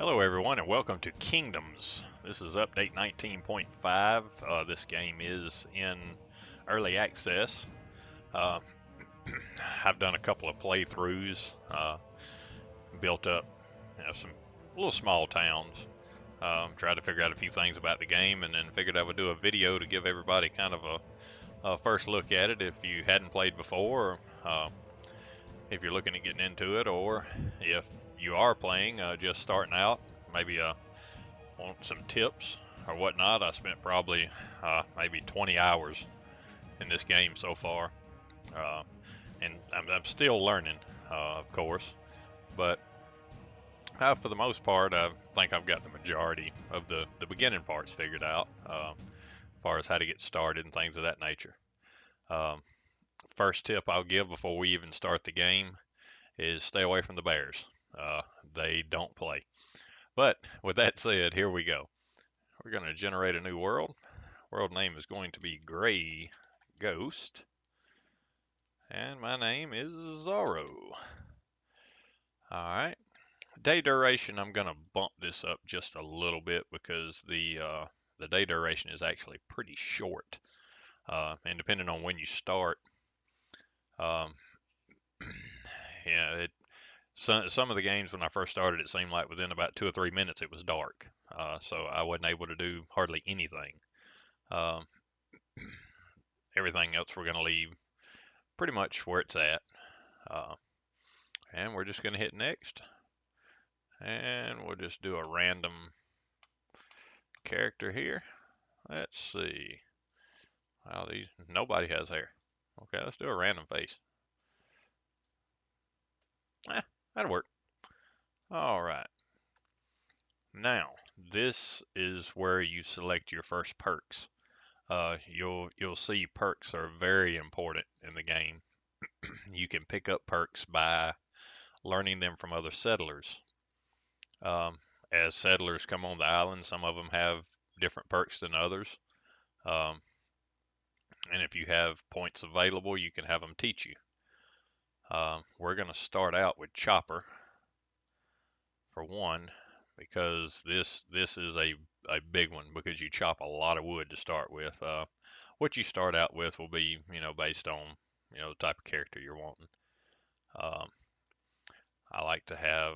Hello everyone and welcome to Kingdoms. This is update 19.5. This game is in early access. Uh, I've done a couple of playthroughs, built up some little small towns, tried to figure out a few things about the game, and then figured I would do a video to give everybody kind of a first look at it if you hadn't played before, if you're looking at getting into it, or if you are playing, just starting out, maybe want some tips or whatnot. I spent probably maybe 20 hours in this game so far, uh, and I'm still learning, of course. But for the most part, I think I've got the majority of the beginning parts figured out, as far as how to get started and things of that nature. Um, First tip I'll give before we even start the game is stay away from the bears. Uh, they don't play. But with that said, here we go. We're going to generate a new world. World name is going to be Gray Ghost. And my name is Zorro. Alright. Day duration, I'm going to bump this up just a little bit because the day duration is actually pretty short. And depending on when you start, um, yeah, some of the games when I first started, it seemed like within about 2 or 3 minutes it was dark. So I wasn't able to do hardly anything. Um, Everything else we're going to leave pretty much where it's at. Uh, and we're just going to hit next. And we'll just do a random character here. Let's see. Wow, nobody has hair. Okay, let's do a random face. That'll work. All right. Now, this is where you select your first perks. You'll see perks are very important in the game. You can pick up perks by learning them from other settlers. Um, as settlers come on the island, some of them have different perks than others. Um, and if you have points available, you can have them teach you. We're going to start out with Chopper for one, because this is a big one because you chop a lot of wood to start with. What you start out with will be, based on, the type of character you're wanting. Um, I like to have,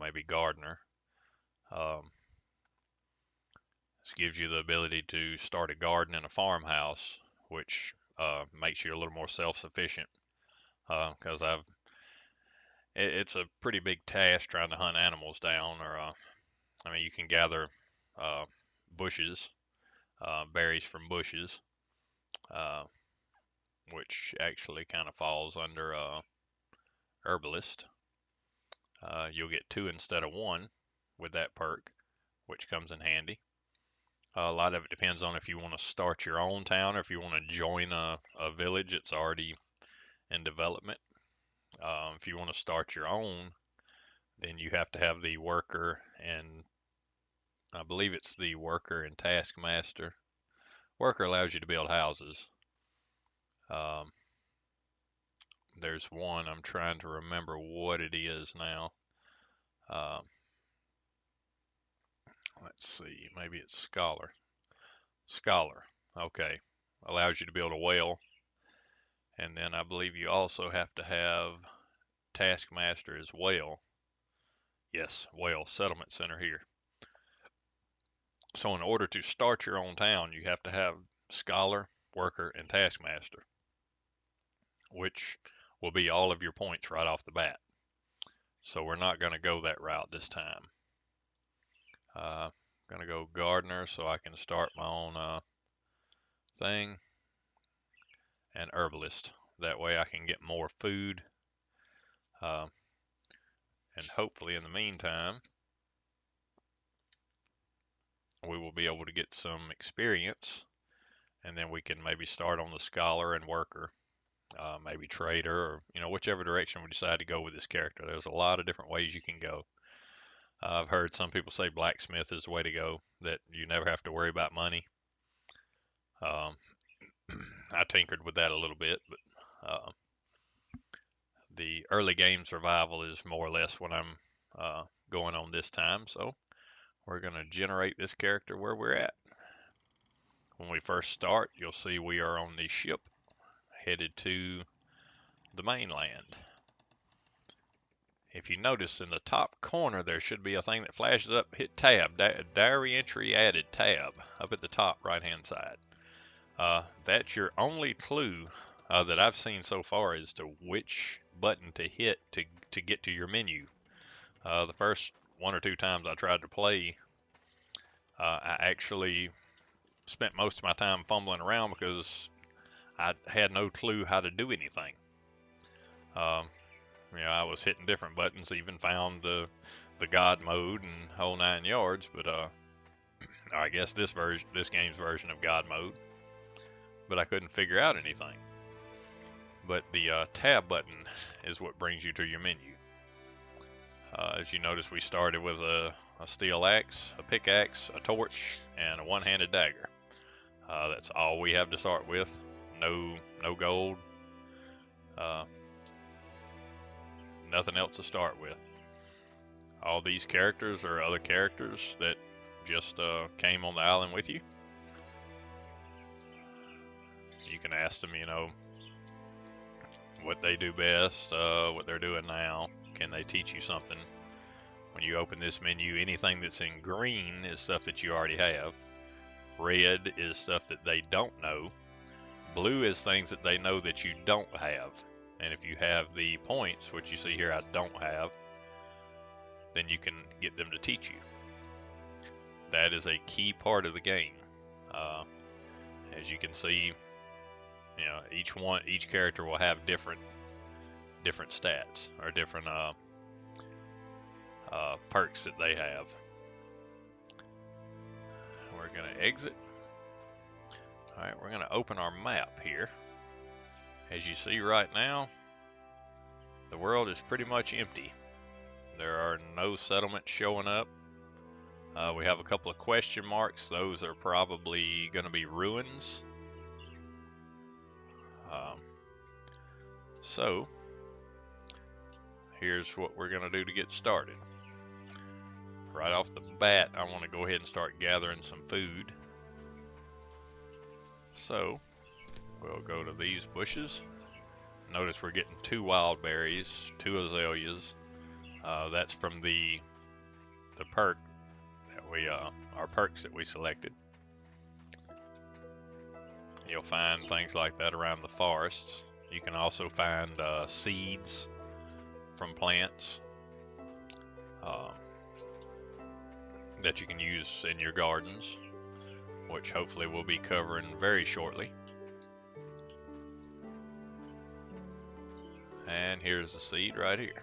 maybe gardener. Um, this gives you the ability to start a garden in a farmhouse, which makes you a little more self-sufficient. Because it's a pretty big task trying to hunt animals down, or I mean, you can gather uh, bushes, berries from bushes, uh, which actually kind of falls under herbalist. You'll get two instead of one with that perk, which comes in handy. A lot of it depends on if you want to start your own town or if you want to join a village that's already in development. If you want to start your own, then you have to have the worker, and I believe it's the worker and taskmaster. Worker allows you to build houses. Um, there's one, I'm trying to remember what it is now. Um, let's see, maybe it's scholar. Scholar, okay, allows you to build a well. And then I believe you also have to have taskmaster as well. Yes, well, settlement center here. So in order to start your own town, you have to have scholar, worker, and taskmaster, which will be all of your points right off the bat. So we're not going to go that route this time. I'm going to go gardener so I can start my own thing, and herbalist. That way I can get more food. Uh, and hopefully in the meantime, we will be able to get some experience, and then we can maybe start on the scholar and worker, maybe trader, or whichever direction we decide to go with this character. There's a lot of different ways you can go. I've heard some people say blacksmith is the way to go, that you never have to worry about money. Um, I tinkered with that a little bit, but the early game survival is more or less what I'm going on this time, so we're going to generate this character where we're at. When we first start, you'll see we are on the ship headed to the mainland. If you notice in the top corner, there should be a thing that flashes up. Hit tab, diary entry added tab up at the top right hand side. That's your only clue that I've seen so far as to which button to hit to get to your menu. The first 1 or 2 times I tried to play, I actually spent most of my time fumbling around because I had no clue how to do anything. I was hitting different buttons, even found the God mode and whole 9 yards, but I guess this game's version of God mode, but I couldn't figure out anything. But the tab button is what brings you to your menu. As you notice, we started with a steel axe, a pickaxe, a torch, and a one-handed dagger. That's all we have to start with. No gold. Nothing else to start with. All these characters are other characters that just came on the island with you. You can ask them, what they do best, what they're doing now. Can they teach you something? When you open this menu, anything that's in green is stuff that you already have. Red is stuff that they don't know. Blue is things that they know that you don't have. And if you have the points, which you see here I don't have, then you can get them to teach you. That is a key part of the game. As you can see, each character will have different stats or different perks that they have. We're going to exit. Alright, we're going to open our map here. As you see right now, the world is pretty much empty. There are no settlements showing up. We have a couple of question marks. Those are probably going to be ruins. So, here's what we're going to do to get started. Right off the bat, I want to go ahead and start gathering some food. So, we'll go to these bushes. Notice we're getting 2 wild berries, 2 azaleas. That's from the perk that our perks that we selected. You'll find things like that around the forests. You can also find seeds from plants that you can use in your gardens, which hopefully we'll be covering very shortly. And here's the seed right here.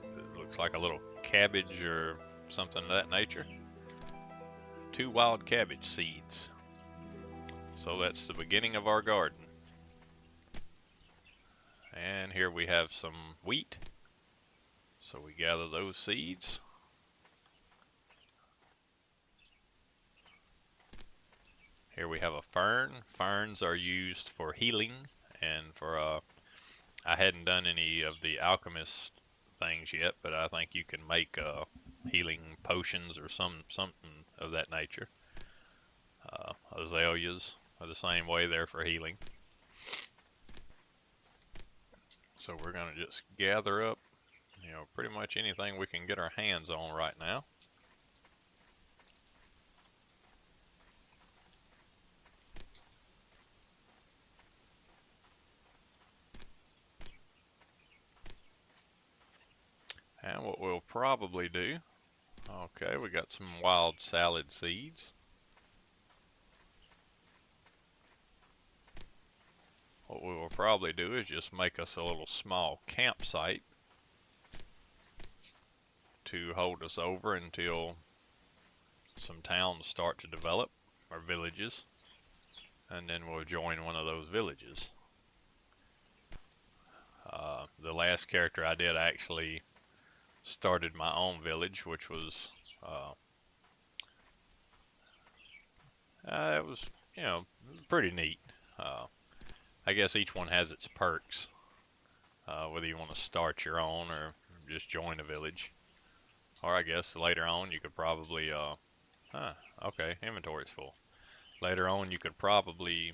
It looks like a little cabbage or something of that nature. 2 wild cabbage seeds. So that's the beginning of our garden. And here we have some wheat. So we gather those seeds. Here we have a fern. Ferns are used for healing and for I hadn't done any of the alchemist things yet, but I think you can make healing potions or something of that nature. Azaleas are the same way, they're for healing. So we're going to just gather up, pretty much anything we can get our hands on right now. And what we'll probably do, okay, we got some wild salad seeds. What we will probably do is just make us a little small campsite to hold us over until some towns start to develop, or villages, and then we'll join one of those villages. The last character I did, I actually started my own village, which was it was pretty neat. I guess each one has its perks, whether you want to start your own or just join a village. Or I guess later on you could probably, okay, inventory's full. Later on you could probably,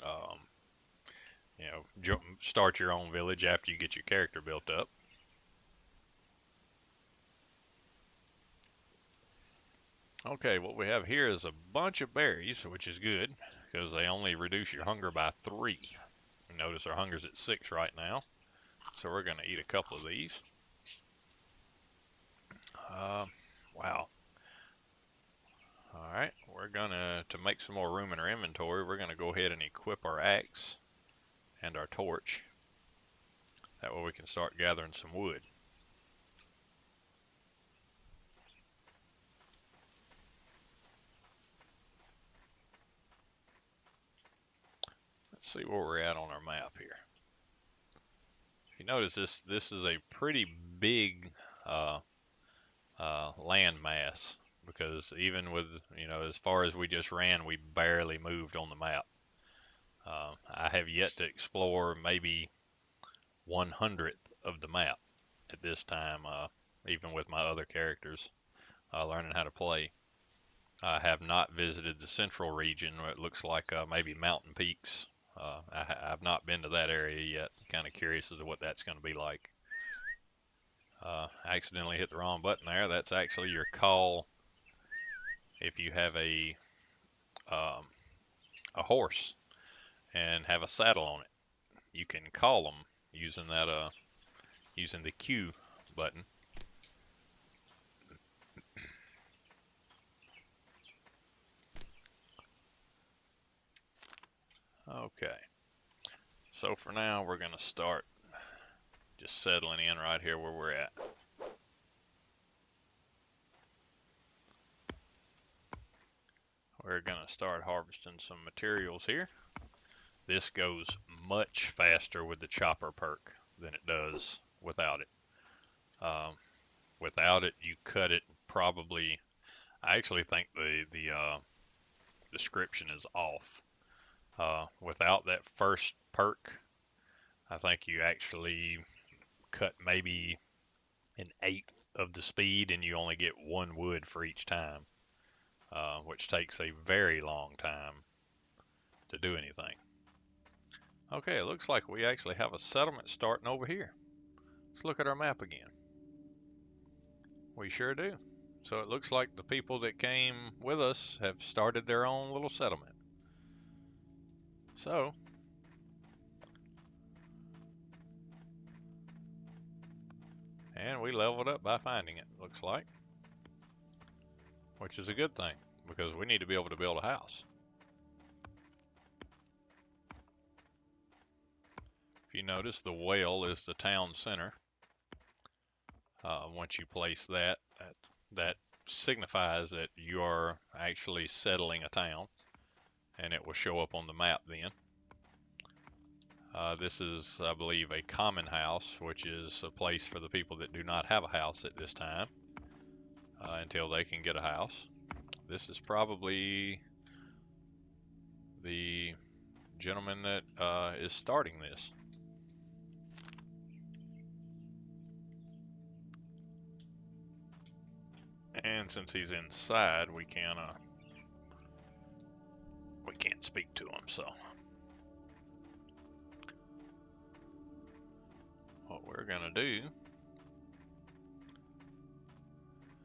um, start your own village after you get your character built up. Okay, what we have here is a bunch of berries, which is good because they only reduce your hunger by 3. You notice our hunger's at 6 right now, so we're going to eat a couple of these. Wow. All right, we're to make some more room in our inventory, we're gonna go ahead and equip our axe and our torch. That way we can start gathering some wood. Let's see where we're at on our map here. If you notice, this is a pretty big uh, land mass, because even with, as far as we just ran, we barely moved on the map. I have yet to explore maybe 1/100th of the map at this time, even with my other characters learning how to play. I have not visited the central region where it looks like maybe Mountain Peaks. I've not been to that area yet. Kind of curious as to what that's going to be like. I accidentally hit the wrong button there. That's actually your call if you have a horse and have a saddle on it. You can call them using using the Q button. Okay. So for now, we're going to start just settling in right here where we're at. We're going to start harvesting some materials here. This goes much faster with the chopper perk than it does without it. Without it, you cut it probably. I actually think the description is off. Without that first perk, I think you actually cut maybe 1/8 of the speed, and you only get 1 wood for each time, which takes a very long time to do anything. Okay, it looks like we actually have a settlement starting over here. Let's look at our map again. We sure do. So it looks like the people that came with us have started their own little settlement. So, and we leveled up by finding it, looks like. Which is a good thing, because we need to be able to build a house. If you notice, the whale is the town center. Once you place that signifies that you are actually settling a town, and it will show up on the map then. This is, I believe, a common house, which is a place for the people that do not have a house at this time, until they can get a house. This is probably the gentleman that is starting this. And since he's inside, we can't speak to him, so what we're gonna do,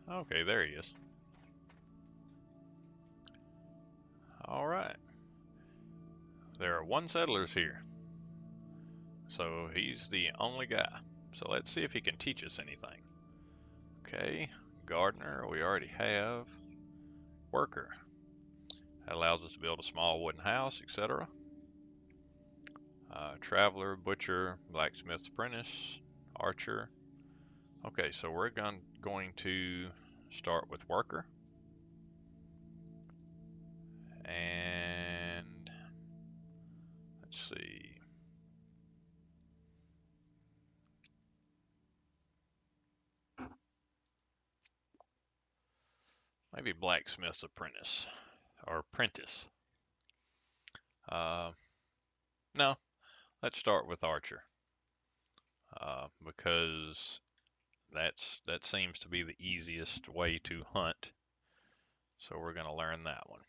okay, there he is. All right, there are 1 settlers here, so he's the only guy. So let's see if he can teach us anything. Okay, gardener, we already have. Worker, that allows us to build a small wooden house, etc. Traveler, butcher, blacksmith's apprentice, archer. Okay, so we're going to start with worker. And let's see. Maybe blacksmith's apprentice or apprentice. No, let's start with archer. Because That seems to be the easiest way to hunt. So we're going to learn that one.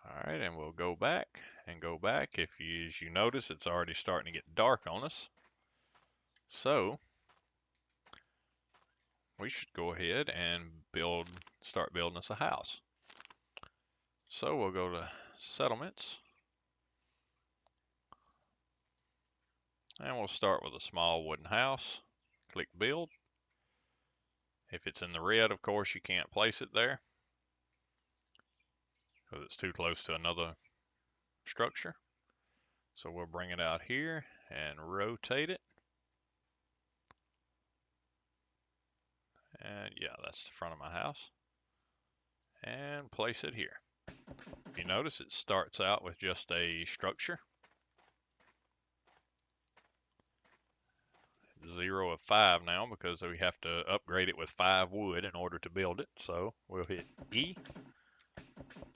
All right, and we'll go back and go back. As you notice, it's already starting to get dark on us. So we should go ahead and start building us a house. So we'll go to settlements, and we'll start with a small wooden house. Click build. If it's in the red, of course, you can't place it there because it's too close to another structure. So we'll bring it out here and rotate it. And yeah, that's the front of my house. And place it here. If you notice, it starts out with just a structure. 0 of 5 now because we have to upgrade it with 5 wood in order to build it. So we'll hit E.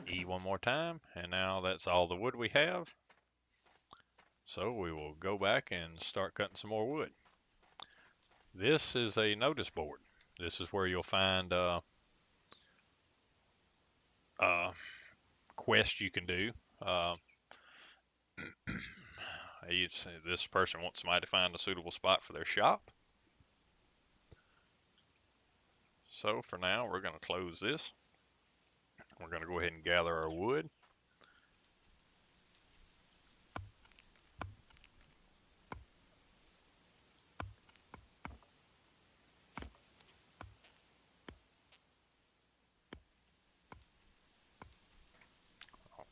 E one more time, and now that's all the wood we have. So we will go back and start cutting some more wood. This is a notice board. This is where you'll find quests you can do. This person wants somebody to find a suitable spot for their shop. So for now, we're going to close this. We're going to go ahead and gather our wood.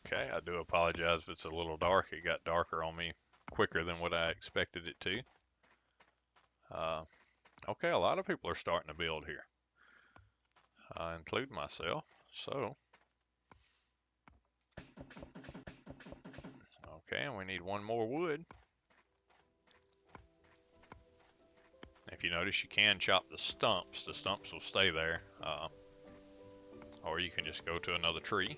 Okay, I do apologize if it's a little dark. It got darker on me quicker than what I expected it to. Okay, a lot of people are starting to build here, including myself. So, okay, and we need one more wood. If you notice, you can chop the stumps. The stumps will stay there, or you can just go to another tree.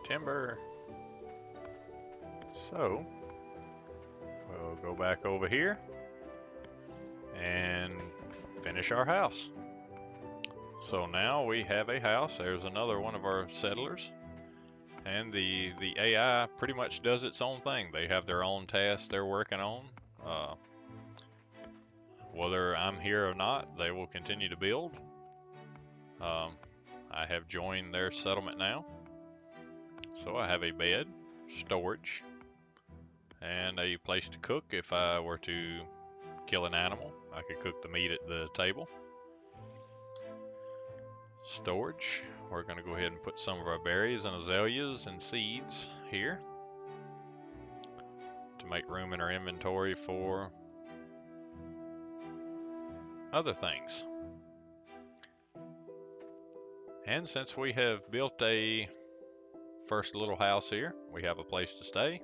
Timber. So we'll go back over here and finish our house. So now we have a house. There's another one of our settlers, and the AI pretty much does its own thing. They have their own tasks they're working on. Whether I'm here or not, they will continue to build. I have joined their settlement now. So I have a bed, storage, and a place to cook. If I were to kill an animal, I could cook the meat at the table. Storage, we're going to go ahead and put some of our berries and azaleas and seeds here to make room in our inventory for other things. And since we have built a first little house here, we have a place to stay,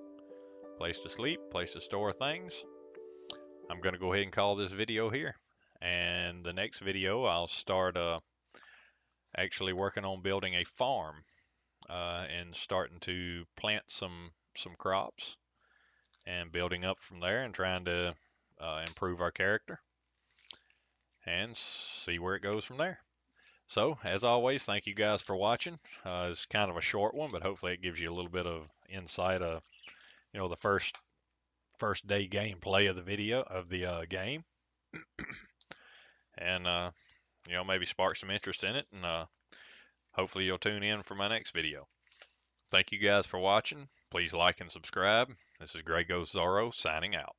place to sleep, place to store things. I'm going to go ahead and call this video here. And the next video, I'll start actually working on building a farm and starting to plant some crops and building up from there and trying to improve our character and see where it goes from there. So, as always, thank you guys for watching. It's kind of a short one, but hopefully it gives you a little bit of insight of, the first day gameplay of the video of the game, and maybe spark some interest in it, and hopefully you'll tune in for my next video. Thank you guys for watching. Please like and subscribe. This is Grey Ghost Zorro signing out.